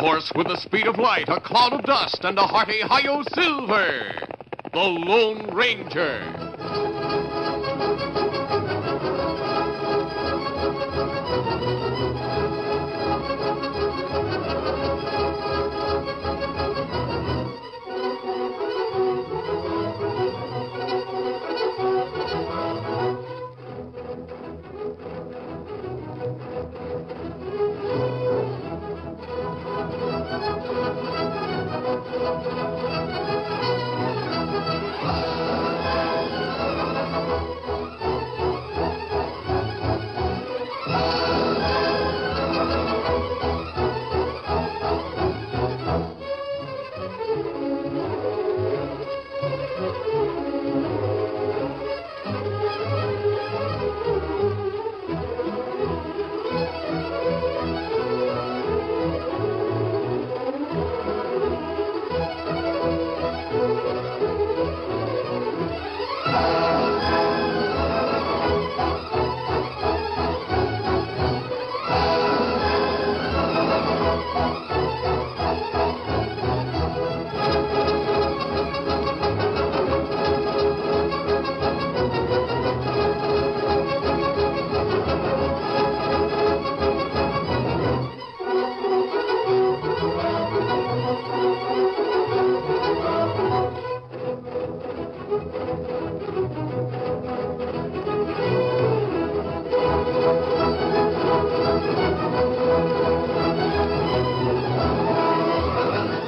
horse with the speed of light, a cloud of dust, and a hearty hi-yo silver. The Lone Ranger.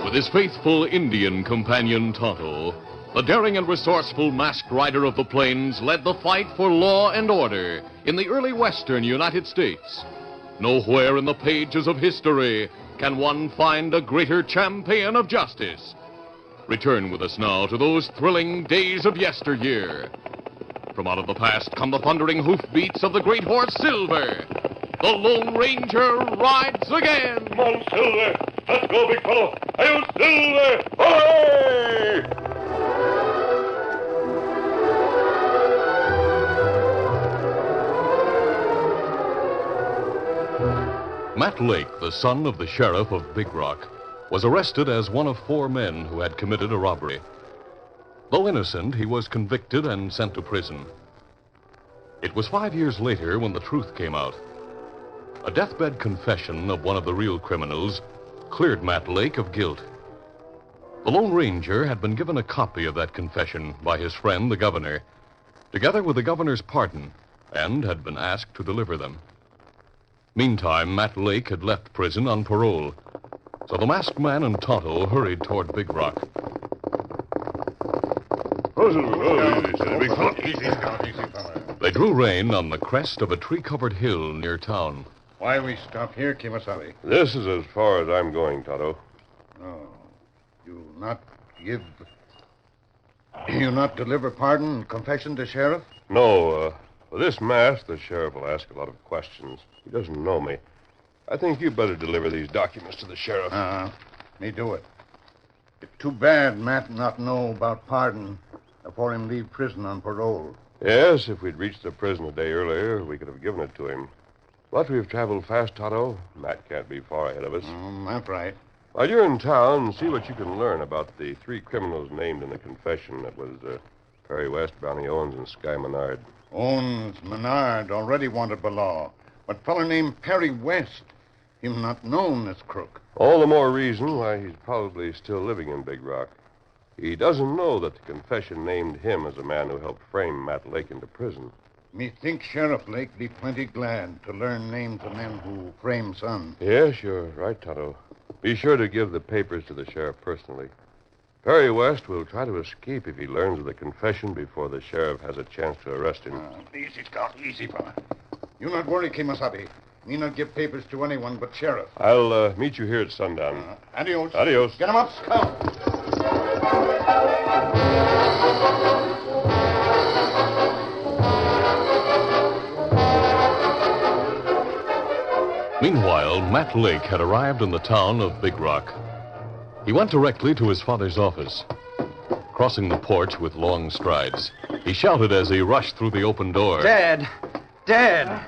With his faithful Indian companion Tonto, the daring and resourceful masked rider of the plains led the fight for law and order in the early western United States. Nowhere in the pages of history can one find a greater champion of justice. Return with us now to those thrilling days of yesteryear. From out of the past come the thundering hoofbeats of the great horse Silver. The Lone Ranger rides again. Come on, Silver. Let's go, big fellow. Hi-yo, Silver! Hooray! Matt Lake, the son of the sheriff of Big Rock, was arrested as one of 4 men who had committed a robbery. Though innocent, he was convicted and sent to prison. It was 5 years later when the truth came out. A deathbed confession of one of the real criminals cleared Matt Lake of guilt. The Lone Ranger had been given a copy of that confession by his friend, the governor, together with the governor's pardon, and had been asked to deliver them. Meantime, Matt Lake had left prison on parole, so the masked man and Tonto hurried toward Big Rock. They drew rein on the crest of a tree-covered hill near town. Why we stop here, Kimasabi? This is as far as I'm going, Tonto. Oh, you not deliver pardon and confession to sheriff? No, for this mask, the sheriff will ask a lot of questions. He doesn't know me. I think you better deliver these documents to the sheriff. Me do it. It's too bad Matt not know about pardon before him leave prison on parole. Yes, if we'd reached the prison a day earlier, we could have given it to him. But we've traveled fast, Tonto. Matt can't be far ahead of us. That's right. While you're in town, see what you can learn about the 3 criminals named in the confession. That was Perry West, Brownie Owens, and Sky Menard. Owens, Menard already wanted by law. But feller named Perry West, him not known as crook. All the more reason why he's probably still living in Big Rock. He doesn't know that the confession named him as a man who helped frame Matt Lake into prison. Me think Sheriff Lake be plenty glad to learn names of men who frame son. Yes, you're right, Tonto. Be sure to give the papers to the sheriff personally. Perry West will try to escape if he learns of the confession before the sheriff has a chance to arrest him. Easy, Scout. Easy, fella. You not worry, Kimasabi. Me not give papers to anyone but sheriff. I'll meet you here at sundown. Adios. Adios. Get him up, Scout. Meanwhile, Matt Lake had arrived in the town of Big Rock. He went directly to his father's office. Crossing the porch with long strides, he shouted as he rushed through the open door. Dad! Dad!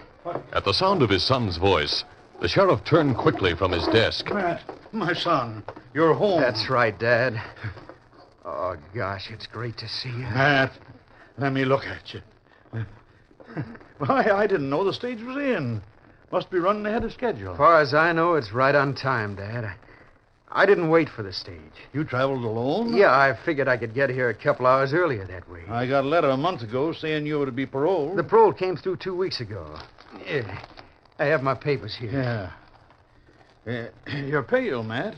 At the sound of his son's voice, The sheriff turned quickly from his desk. Matt, my son, you're home. That's right, Dad. Oh, gosh, it's great to see you. Matt, let me look at you. Why, I didn't know the stage was in. Must be running ahead of schedule. As far as I know, it's right on time, Dad. I didn't wait for the stage. You traveled alone? Yeah, I figured I could get here a couple hours earlier that way. I got a letter a month ago saying you were to be paroled. The parole came through 2 weeks ago. Yeah, I have my papers here. Yeah. You're pale, Matt.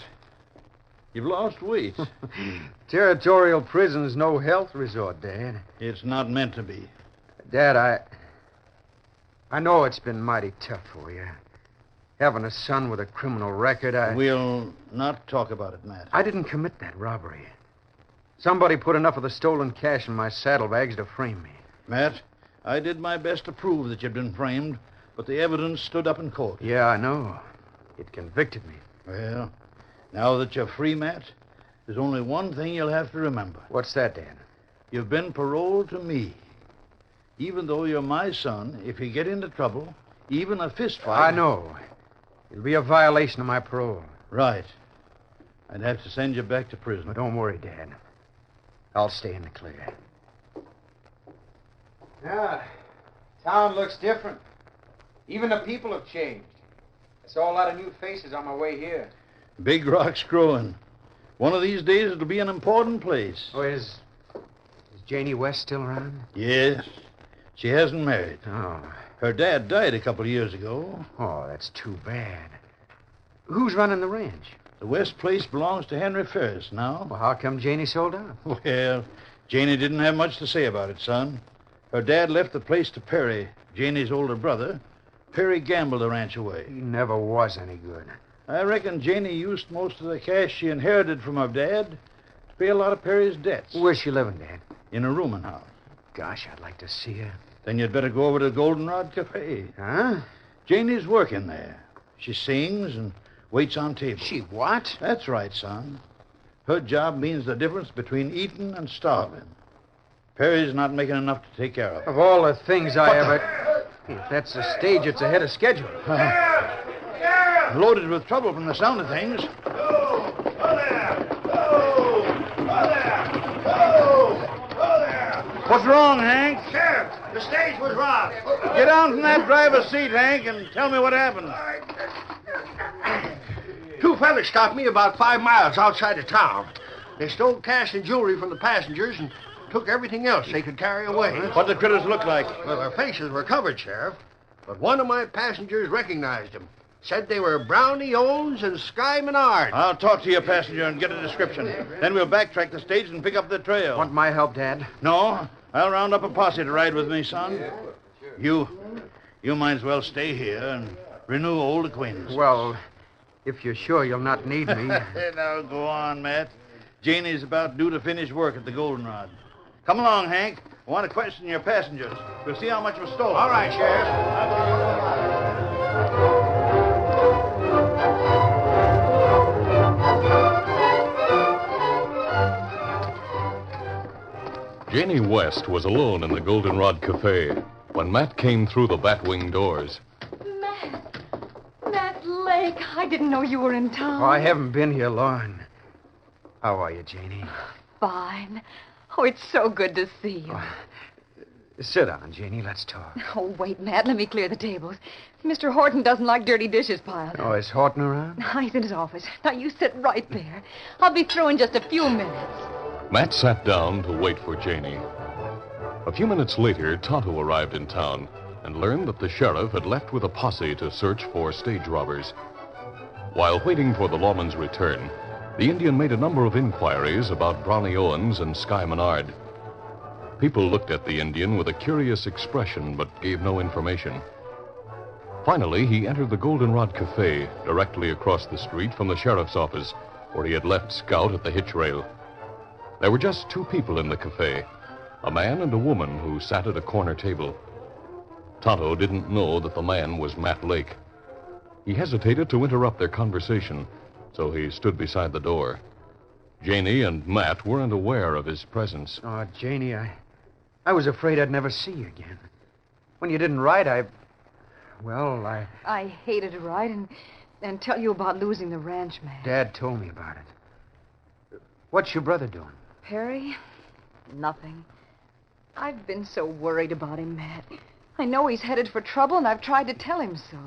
You've lost weight. Territorial prison's no health resort, Dad. It's not meant to be. Dad, I know it's been mighty tough for you. Having a son with a criminal record, We'll not talk about it, Matt. I didn't commit that robbery. Somebody put enough of the stolen cash in my saddlebags to frame me. Matt, I did my best to prove that you'd been framed, but the evidence stood up in court. Yeah, I know. It convicted me. Well, now that you're free, Matt, there's only one thing you'll have to remember. What's that, Dad? You've been paroled to me. Even though you're my son, if you get into trouble, even a fist fight... I know. It'll be a violation of my parole. Right. I'd have to send you back to prison. But don't worry, Dad. I'll stay in the clear. Yeah, town looks different. Even the people have changed. I saw a lot of new faces on my way here. Big Rock's growing. One of these days it'll be an important place. Oh, is Janie West still around? Yes. She hasn't married. Oh. Her dad died a couple of years ago. Oh, that's too bad. Who's running the ranch? The West place belongs to Henry Ferris now. Well, how come Janie sold out? Well, Janie didn't have much to say about it, son. Her dad left the place to Perry, Janie's older brother. Perry gambled the ranch away. He never was any good. I reckon Janie used most of the cash she inherited from her dad to pay a lot of Perry's debts. Where's she living, Dad? In a rooming house. Gosh, I'd like to see her. Then you'd better go over to the Goldenrod Cafe. Huh? Janie's working there. She sings and waits on tables. She what? That's right, son. Her job means the difference between eating and starving. Perry's not making enough to take care of her. Of all the things I ever... If that's the stage, it's ahead of schedule. Loaded with trouble from the sound of things. What's wrong, Hank? Sheriff, the stage was robbed. Get down from that driver's seat, Hank, and tell me what happened. Two fellas stopped me about 5 miles outside of town. They stole cash and jewelry from the passengers and took everything else they could carry away. What the critters look like? Well, their faces were covered, Sheriff. But one of my passengers recognized them. Said they were Brownie Owens and Sky Menard. I'll talk to your passenger and get a description. Then we'll backtrack the stage and pick up the trail. Want my help, Dad? No, I'll round up a posse to ride with me, son. You might as well stay here and renew old acquaintances. Well, if you're sure you'll not need me. Now, go on, Matt. Janie's about due to finish work at the Goldenrod. Come along, Hank. I want to question your passengers. We'll see how much was stolen. All right, Sheriff. Janie West was alone in the Goldenrod Cafe when Matt came through the batwing doors. Matt Lake, I didn't know you were in town. Oh, I haven't been here long. How are you, Janie? Fine. Oh, it's so good to see you. Sit down, Janie. Let's talk. Oh, wait, Matt. Let me clear the tables. Mr. Horton doesn't like dirty dishes piled Oh, up. is Horton around? He's in his office. Now, you sit right there. I'll be through in just a few minutes. Matt sat down to wait for Janie. A few minutes later, Tonto arrived in town and learned that the sheriff had left with a posse to search for stage robbers. While waiting for the lawman's return, the Indian made a number of inquiries about Brownie Owens and Sky Menard. People looked at the Indian with a curious expression but gave no information. Finally, he entered the Goldenrod Cafe directly across the street from the sheriff's office, where he had left Scout at the hitch rail. There were just two people in the cafe, a man and a woman who sat at a corner table. Tonto didn't know that the man was Matt Lake. He hesitated to interrupt their conversation, so he stood beside the door. Janie and Matt weren't aware of his presence. Oh, Janie, I was afraid I'd never see you again. When you didn't write, Well, I hated to write and tell you about losing the ranch, Matt. Dad told me about it. What's your brother doing? Perry? Nothing. I've been so worried about him, Matt. I know he's headed for trouble, and I've tried to tell him so.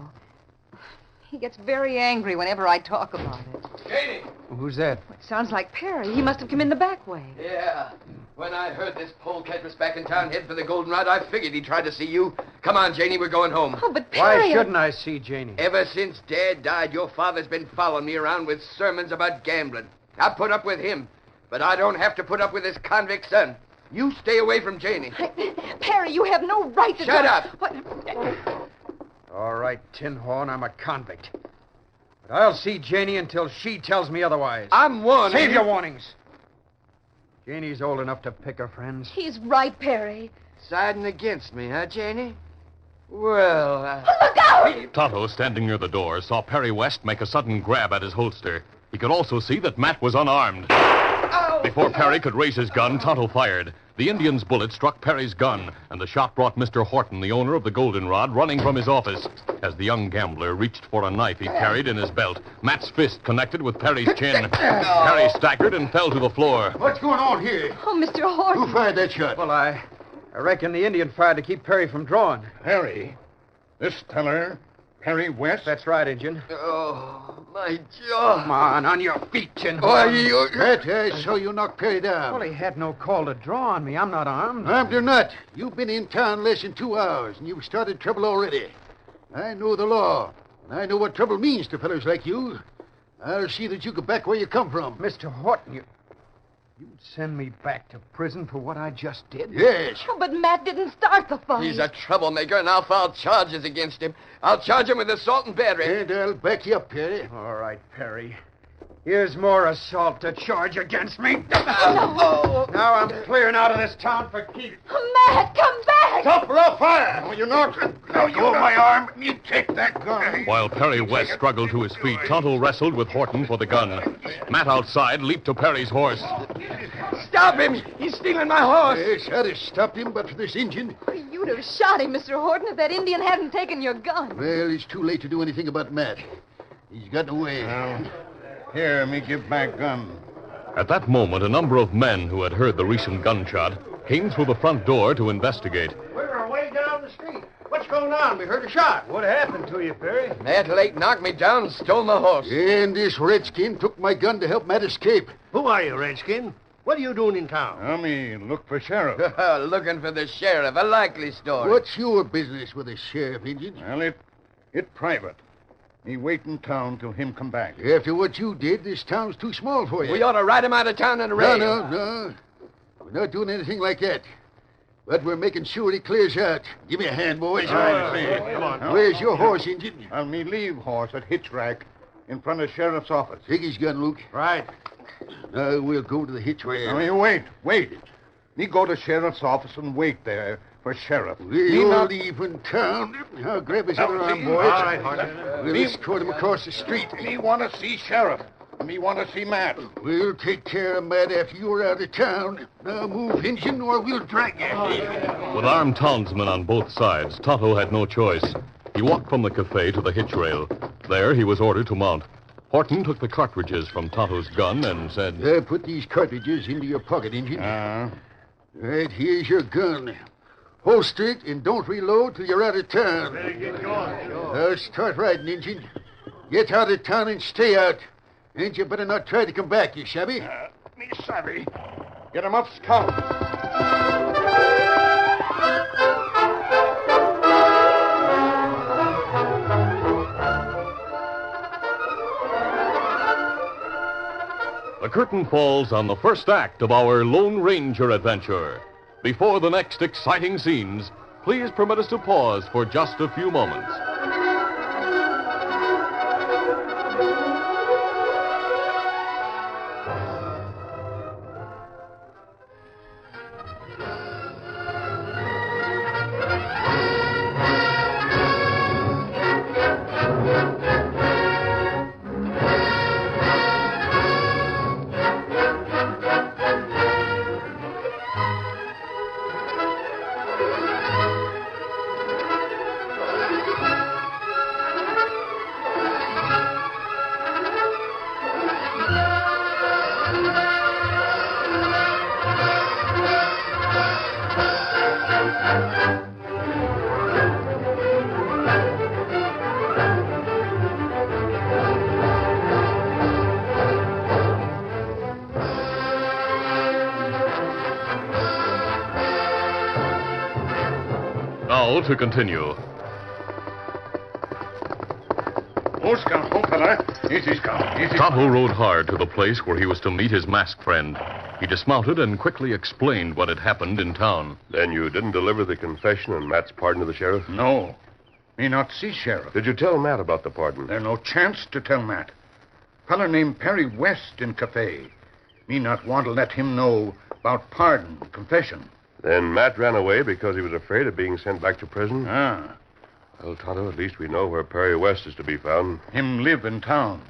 He gets very angry whenever I talk about it. Janie! Who's that? It sounds like Perry. He must have come in the back way. Yeah. When I heard this polecat was back in town heading for the Goldenrod, I figured he'd try to see you. Come on, Janie, we're going home. Oh, but Perry... Why shouldn't I see Janie? Ever since Dad died, your father's been following me around with sermons about gambling. I put up with him, but I don't have to put up with his convict son. You stay away from Janie. Perry, you have no right to... Shut up. What? All right, Tin Horn, I'm a convict. But I'll see Janie until she tells me otherwise. I'm warning Save you. your warnings. Janie's old enough to pick her friends. He's right, Perry. Siding against me, huh, Janie? Well, Look out! Tonto, standing near the door, saw Perry West make a sudden grab at his holster. He could also see that Matt was unarmed. Before Perry could raise his gun, Tonto fired. The Indian's bullet struck Perry's gun, and the shot brought Mr. Horton, the owner of the Goldenrod, running from his office. As the young gambler reached for a knife he carried in his belt, Matt's fist connected with Perry's chin. Perry staggered and fell to the floor. What's going on here? Oh, Mr. Horton. Who fired that shot? Well, I reckon the Indian fired to keep Perry from drawing. Perry? This feller, Perry West? That's right, Injun. oh, my jaw. Come on your feet, Tin Why, Horn. you... That I saw you knock Perry down. Well, he had no call to draw on me. I'm not armed. Armed or not, you've been in town less than 2 hours, and you've started trouble already. I know the law, and I know what trouble means to fellows like you. I'll see that you go back where you come from. Mr. Horton, you'd send me back to prison for what I just did? Yes. Oh, but Matt didn't start the fight. He's a troublemaker, and I'll file charges against him. I'll charge him with assault and battery. And I'll back you up, Perry. All right, Perry. Here's more assault to charge against me. Oh. Now I'm clearing out of this town for keeps. Matt, come back! Stop or I'll fire! Will you not? Let go of my arm. You take that gun. While Perry West struggled to his feet, Tonto wrestled with Horton for the gun. Matt outside leaped to Perry's horse. Stop him! He's stealing my horse. Yes, I'd have stopped him, but for this Injun. You'd have shot him, Mr. Horton, if that Indian hadn't taken your gun. Well, it's too late to do anything about Matt. He's gotten away. Here, me give back gun. At that moment, a number of men who had heard the recent gunshot came through the front door to investigate. We were way down the street. What's going on? We heard a shot. What happened to you, Perry? That lake knocked me down and stole my horse. And this redskin took my gun to help Matt escape. Who are you, Redskin? What are you doing in town? Me look for sheriff. Looking for the sheriff. A likely story. What's your business with the sheriff, Injun? Well, it private. Me wait in town till him come back. After what you did, this town's too small for you. We ought to ride him out of town in a No, rail. no. We're not doing anything like that. But we're making sure he clears out. Give me a hand, boys. Come on. Where's your horse, Injun? Me leave horse at hitch rack in front of sheriff's office. Take his gun, Luke. Right. Now we'll go to the hitch rail. Wait. Me go to sheriff's office and wait there for sheriff. We're leaving town. Now grab his other arm, boys. All right, Horton. We'll escort him across the street. Me want to see sheriff. Me want to see Matt. We'll take care of Matt after you're out of town. Now move, Injun, or we'll drag you. With armed townsmen on both sides, Tonto had no choice. He walked from the cafe to the hitch rail. There, he was ordered to mount. Horton took the cartridges from Tonto's gun and said... Put these cartridges into your pocket, Injun. Right, here's your gun. Holster it and don't reload till you're out of town. Start riding, Injun. Get out of town and stay out. And you better not try to come back, you shabby. Me savvy. Get him up, Scout. The curtain falls on the first act of our Lone Ranger adventure. Before the next exciting scenes, please permit us to pause for just a few moments. Now to continue. Oh, Scout. Oh, fella. Easy, Scout. Easy. Tonto rode hard to the place where he was to meet his masked friend. He dismounted and quickly explained what had happened in town. Then you didn't deliver the confession and Matt's pardon to the sheriff? No. Me not see, Sheriff. Did you tell Matt about the pardon? There no chance to tell Matt. Feller named Perry West in cafe. Me not want to let him know about pardon, confession. Then Matt ran away because he was afraid of being sent back to prison? Ah, Well, Tonto, at least we know where Perry West is to be found. him live in town.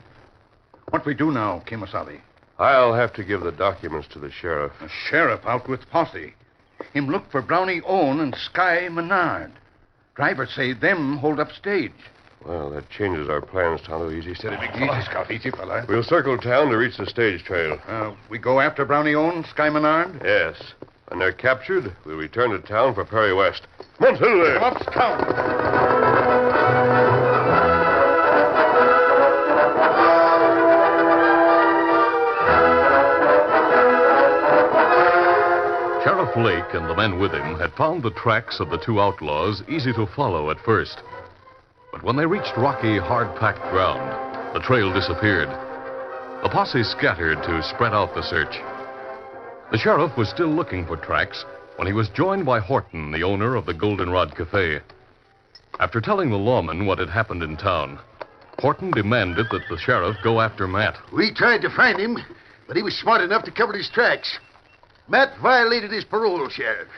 What we do now, Kimasabi? I'll have to give the documents to the sheriff. The sheriff out with posse. Him look for Brownie Owen and Sky Menard. Driver say them hold up stage. Well, that changes our plans, Tonto. Easy, steady, big fella. Easy, Scout. Easy, fella. We'll circle town to reach the stage trail. We go after Brownie Owen, Sky Menard? Yes. When they're captured, we'll return to town for Perry West. Come on, Silver. Come up, Scout. Sheriff Lake and the men with him had found the tracks of the two outlaws easy to follow at first. But when they reached rocky, hard-packed ground, the trail disappeared. The posse scattered to spread out the search. The sheriff was still looking for tracks when he was joined by Horton, the owner of the Goldenrod Cafe. After telling the lawman what had happened in town, Horton demanded that the sheriff go after Matt. We tried to find him, but he was smart enough to cover his tracks. Matt violated his parole, Sheriff.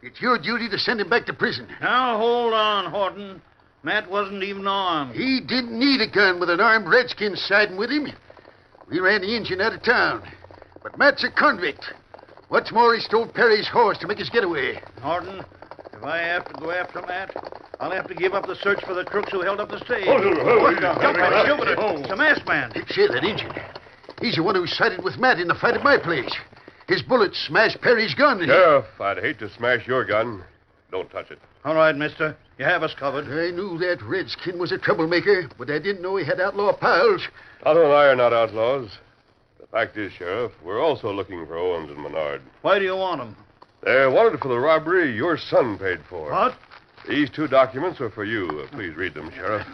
It's your duty to send him back to prison. Now, hold on, Horton. Matt wasn't even armed. He didn't need a gun with an armed redskin siding with him. We ran the engine out of town. But Matt's a convict. What's more, he stole Perry's horse to make his getaway. Horton, if I have to go after Matt, I'll have to give up the search for the crooks who held up the stage. Jump on Jupiter. It's a masked man. Say, that engine. He's the one who sided with Matt in the fight at my place. His bullet smashed Perry's gun. Sheriff, I'd hate to smash your gun. Don't touch it. All right, mister. You have us covered. I knew that redskin was a troublemaker, but I didn't know he had outlaw pals. Tonto and I are not outlaws. The fact is, Sheriff, we're also looking for Owens and Menard. Why do you want them? They're wanted for the robbery your son paid for. What? These two documents are for you. Please read them, Sheriff.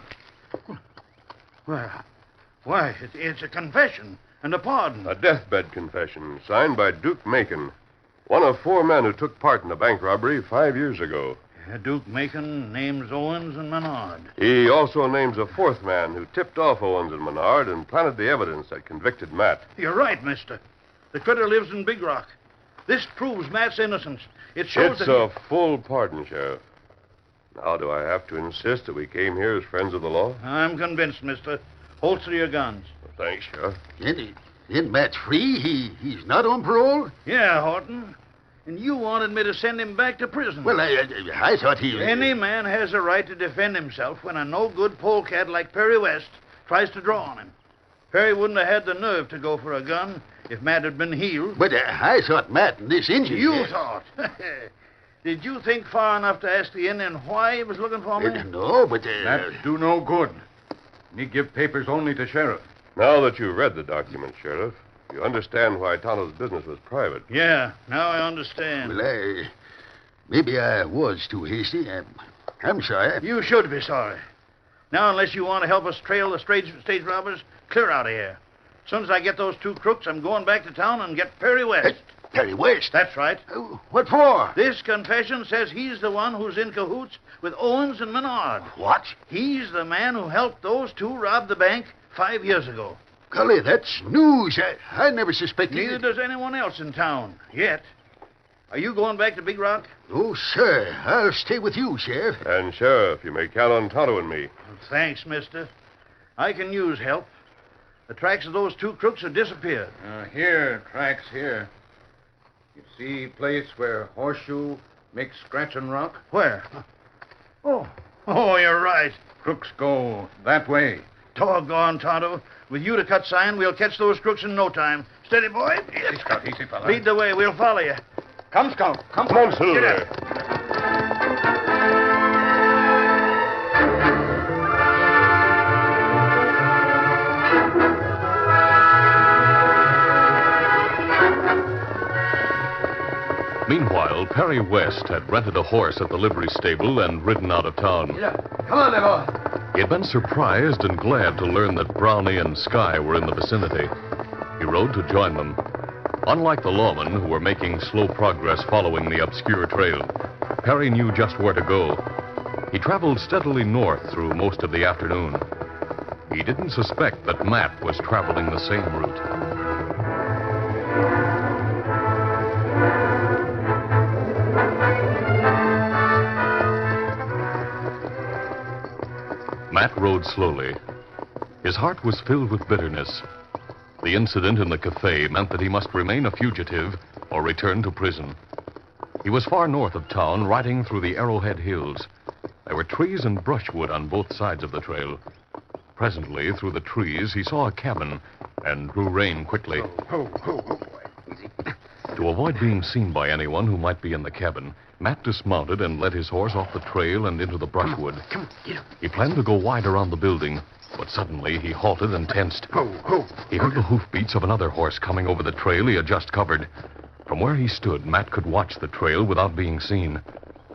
Well, why, it's a confession and a pardon. A deathbed confession signed by Duke Macon, one of 4 men who took part in a bank robbery 5 years ago. Duke Macon names Owens and Menard. He also names a 4th man who tipped off Owens and Menard and planted the evidence that convicted Matt. You're right, mister. The critter lives in Big Rock. This proves Matt's innocence. It shows It's that a full pardon, Sheriff. Now, do I have to insist that we came here as friends of the law? I'm convinced, mister. Holster your guns. Thanks, Sheriff. Then Matt's free? He's not on parole? Yeah, Horton. And you wanted me to send him back to prison. Well, I thought he... Any man has a right to defend himself when a no-good polecat like Perry West tries to draw on him. Perry wouldn't have had the nerve to go for a gun if Matt had been healed. But I thought Matt and this Indian... You thought? Did you think far enough to ask the Indian why he was looking for me? No, but... That do no good. Me give papers only to sheriff. Now that you've read the document, Sheriff, you understand why Tonto's business was private. Yeah, now I understand. Well, maybe I was too hasty. I'm sorry. You should be sorry. Now, unless you want to help us trail the stage robbers, clear out of here. As soon as I get those 2 crooks, I'm going back to town and get Perry West. Perry West? That's right. What for? This confession says he's the one who's in cahoots with Owens and Menard. What? He's the man who helped those 2 rob the bank 5 years ago. Golly, that's news. I never suspected... Neither does anyone else in town, yet. Are you going back to Big Rock? Oh, sir. I'll stay with you, Sheriff. And, Sheriff, you may count on Tonto and me. Well, thanks, mister. I can use help. The tracks of those 2 crooks have disappeared. Here, tracks here. You see place where horseshoe makes scratch and rock? Where? Oh, you're right. Crooks go that way. Doggone, Tonto. With you to cut sign, we'll catch those crooks in no time. Steady, boy. Easy, Scout. Easy, fella. Lead the way. We'll follow you. Come, Scout. Come on, Get Silver. up. Meanwhile, Meanwhile, Perry West had rented a horse at the livery stable and ridden out of town. Come on, my boy. He had been surprised and glad to learn that Brownie and Sky were in the vicinity. He rode to join them. Unlike the lawmen, who were making slow progress following the obscure trail, Perry knew just where to go. He traveled steadily north through most of the afternoon. He didn't suspect that Matt was traveling the same route. Matt rode slowly. His heart was filled with bitterness. The incident in the cafe meant that he must remain a fugitive or return to prison. He was far north of town, riding through the Arrowhead Hills. There were trees and brushwood on both sides of the trail. Presently, through the trees, he saw a cabin and drew rein quickly. To avoid being seen by anyone who might be in the cabin, Matt dismounted and led his horse off the trail and into the brushwood. He planned to go wide around the building, but suddenly he halted and tensed. He heard the hoofbeats of another horse coming over the trail he had just covered. From where he stood, Matt could watch the trail without being seen.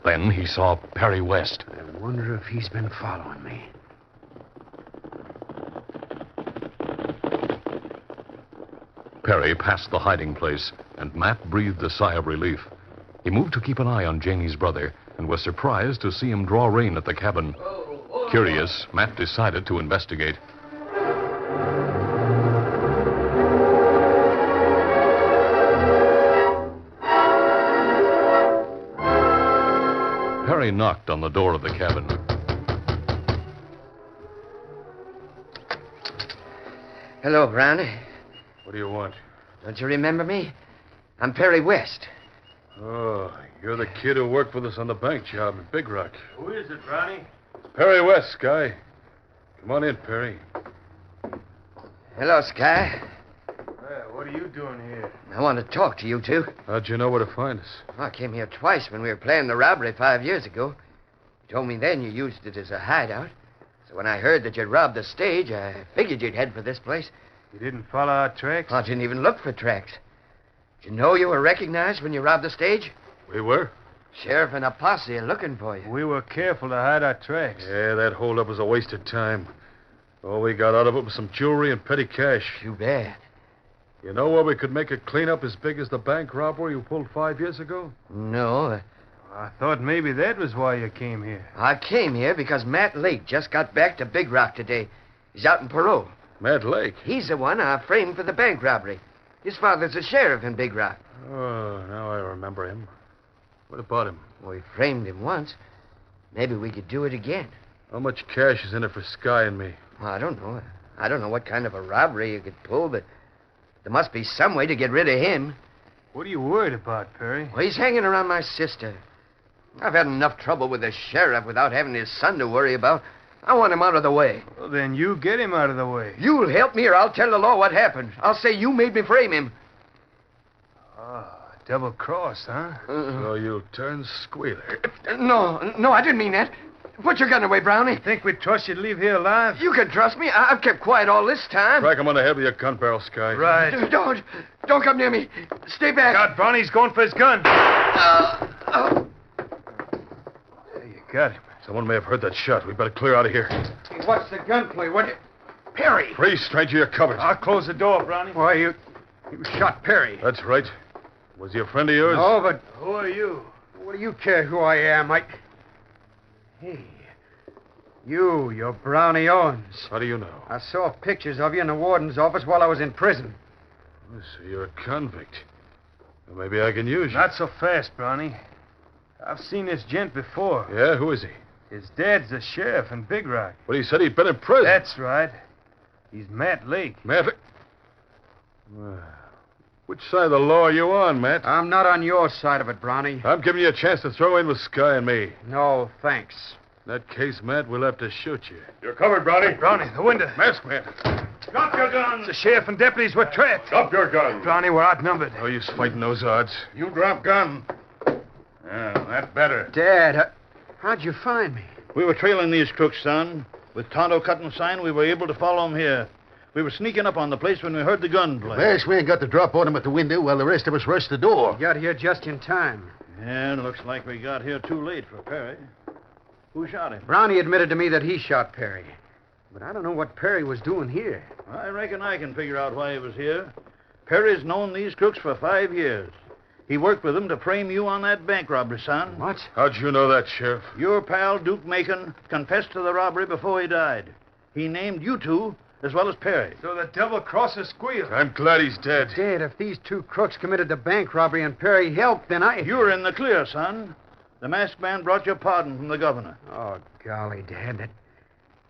Then he saw Perry West. I wonder if he's been following me. Perry passed the hiding place, and Matt breathed a sigh of relief. He moved to keep an eye on Janie's brother and was surprised to see him draw rein at the cabin. Curious, Matt decided to investigate. Perry knocked on the door of the cabin. Hello, Brownie. What do you want? Don't you remember me? I'm Perry West. Oh, you're the kid who worked with us on the bank job at Big Rock. Who is it, Brownie? Perry West, Sky. Come on in, Perry. Hello, Sky. Well, what are you doing here? I want to talk to you two. How'd you know where to find us? I came here twice when we were planning the robbery 5 years ago. You told me then you used it as a hideout. So when I heard that you'd robbed the stage, I figured you'd head for this place. You didn't follow our tracks? I didn't even look for tracks. Did you know you were recognized when you robbed the stage? We were? Sheriff and a posse are looking for you. We were careful to hide our tracks. Yeah, that holdup was a waste of time. All we got out of it was some jewelry and petty cash. Too bad. You know where we could make a cleanup as big as the bank robbery you pulled 5 years ago? No. I thought maybe that was why you came here. I came here because Matt Lake just got back to Big Rock today. He's out in parole. Matt Lake? He's the one I framed for the bank robbery. His father's a sheriff in Big Rock. Oh, now I remember him. What about him? Well, we framed him once. Maybe we could do it again. How much cash is in it for Sky and me? Well, I don't know. I don't know what kind of a robbery you could pull, but there must be some way to get rid of him. What are you worried about, Perry? Well, he's hanging around my sister. I've had enough trouble with the sheriff without having his son to worry about. I want him out of the way. Well, then you get him out of the way. You'll help me or I'll tell the law what happened. I'll say you made me frame him. Double cross, huh? So you'll turn squealer. No, I didn't mean that. Put your gun away, Brownie. Think we'd trust you to leave here alive? You can trust me. I've kept quiet all this time. Crack him on the head with your gun barrel, Sky. Right. Don't come near me. Stay back. God, Brownie's going for his gun. There you got him. Someone may have heard that shot. We better clear out of here. Hey, what's the gunplay? What? Perry! Freeze, stranger, you're covered. I'll close the door, Brownie. Why, you shot Perry. That's right. Was he a friend of yours? No, but Who are you? what do you care who I am? Hey, you're Brownie Owens. How do you know? I saw pictures of you in the warden's office while I was in prison. So you're a convict. Well, maybe I can use you. Not so fast, Brownie. I've seen this gent before. Yeah? Who is he? His dad's the sheriff in Big Rock. But he said he'd been in prison. That's right. He's Matt Lake. Matt. Which side of the law are you on, Matt? I'm not on your side of it, Brownie. I'm giving you a chance to throw in with Sky and me. No, thanks. In that case, Matt, we'll have to shoot you. You're covered, Brownie. Brownie, the window. Mask man. Drop your guns. The sheriff and deputies were trapped. Drop your gun. Brownie, we're outnumbered. No use fighting those odds. You drop gun. Yeah, that better. Dad, how'd you find me? We were trailing these crooks, son. With Tonto cutting sign, we were able to follow them here. We were sneaking up on the place when we heard the gun play. Masked man got the drop on him at the window while the rest of us rushed the door. You got here just in time. And looks like we got here too late for Perry. Who shot him? Brownie admitted to me that he shot Perry. But I don't know what Perry was doing here. I reckon I can figure out why he was here. Perry's known these crooks for 5 years. He worked with them to frame you on that bank robbery, son. What? How'd you know that, Sheriff? Your pal, Duke Macon, confessed to the robbery before he died. He named you two as well as Perry. So the double-crosser squealed. I'm glad he's dead. Dad, if these two crooks committed the bank robbery and Perry helped, then I... You're in the clear, son. The masked man brought your pardon from the governor. Oh, golly, Dad,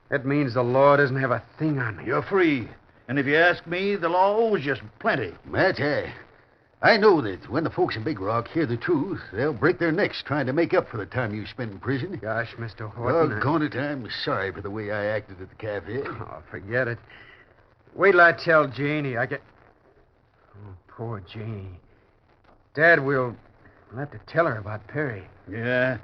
that means the law doesn't have a thing on me. You're free. And if you ask me, the law owes you plenty. Matt, I know that when the folks in Big Rock hear the truth, they'll break their necks trying to make up for the time you spent in prison. Gosh, Mr. Horton. Doggone it, I'm sorry for the way I acted at the cafe. Oh, forget it. Wait till I tell Janie. Oh, poor Janie. Dad, we'll have to tell her about Perry. Yeah,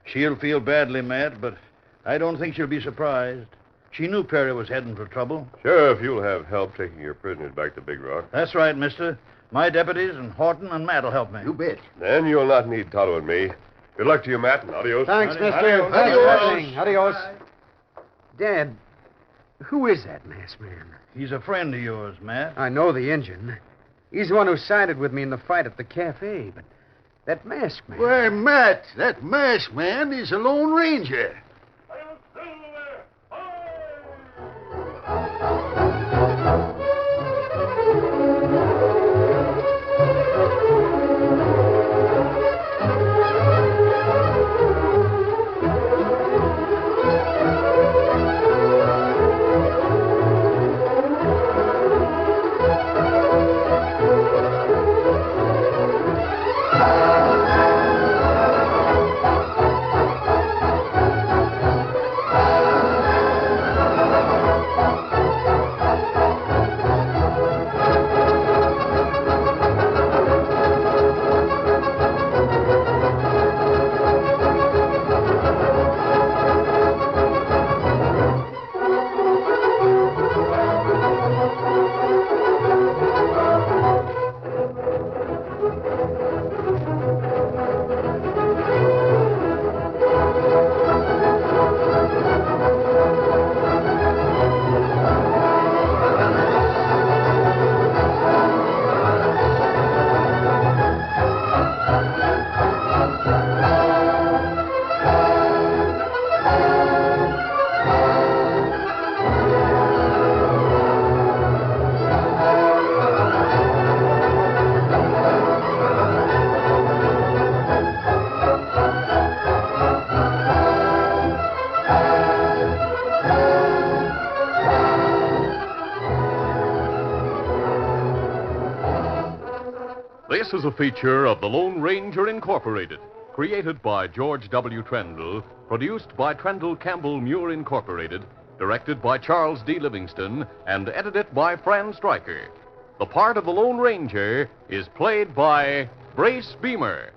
she'll feel badly, Matt, but I don't think she'll be surprised. She knew Perry was heading for trouble. Sheriff, you'll have help taking your prisoners back to Big Rock. That's right, mister. My deputies and Horton and Matt will help me. You bet. Then you'll not need Tonto and me. Good luck to you, Matt, and adios. Thanks, mister. Adios. Thanks for Adios. everything. Adios. Dad, who is that masked man? He's a friend of yours, Matt. I know the Injun. He's the one who sided with me in the fight at the cafe, but that masked man... Why, Matt, that masked man is a Lone Ranger. This is a feature of the Lone Ranger Incorporated, created by George W. Trendle, produced by Trendle Campbell Muir Incorporated, directed by Charles D. Livingston, and edited by Fran Stryker. The part of the Lone Ranger is played by Brace Beamer.